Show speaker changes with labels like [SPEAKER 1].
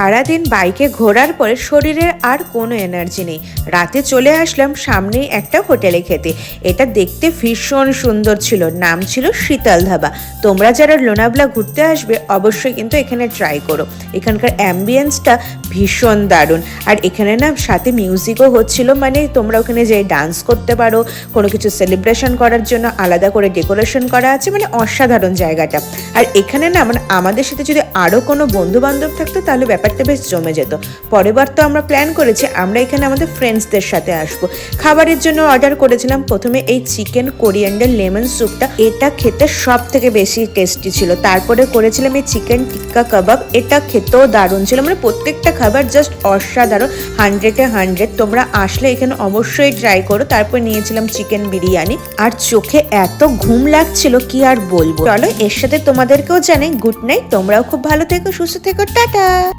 [SPEAKER 1] সারাদিন বাইকে ঘোরার পরে শরীরের আর কোনো এনার্জি নেই। রাতে চলে আসলাম সামনেই একটা হোটেলে খেতে। এটা দেখতে ভীষণ সুন্দর ছিল, নাম ছিল শীতল ধাবা। তোমরা যারা লোনাভলা ঘুরতে আসবে অবশ্যই কিন্তু এখানে ট্রাই করো। এখানকার অ্যাম্বিয়েন্সটা ভীষণ দারুণ। আর এখানে না সাথে মিউজিকও হচ্ছিল, মানে তোমরা ওখানে যেয়ে ডান্স করতে পারো, কোনো কিছু সেলিব্রেশন করার জন্য আলাদা করে ডেকোরেশন করা আছে, মানে অসাধারণ জায়গাটা। আর এখানে না মানে আমাদের সাথে যদি আরও কোনো বন্ধু বান্ধব থাকতো তাহলে ব্যাপারটা বেশ জমে যেত। পরের বার তো আমরা প্ল্যান করেছি আমরা এখানে আমাদের ফ্রেন্ডসদের সাথে আসবো। খাবারের জন্য অর্ডার করেছিলাম প্রথমে এই চিকেন কোরিয়ান্ডার লেমন স্যুপটা, এটা খেতে সব থেকে বেশি টেস্টি ছিল। তারপরে করেছিলাম এই চিকেন টিক্কা কাবাব, এটা খেতেও দারুণ ছিল। মানে প্রত্যেকটা খাবার জাস্ট অসাধারণ, 100-এ 100। তোমরা আসলে এখানে অবশ্যই ট্রাই করো। তারপর নিয়েছিলাম চিকেন বিরিয়ানি, আর চোখে এত ঘুম লাগছিল কি আর বলবো। চলো এর সাথে তোমাদেরকেও জানাই গুড নাইট। তোমরাও খুব ভালো থেকো, সুস্থ থেকো, টাটা।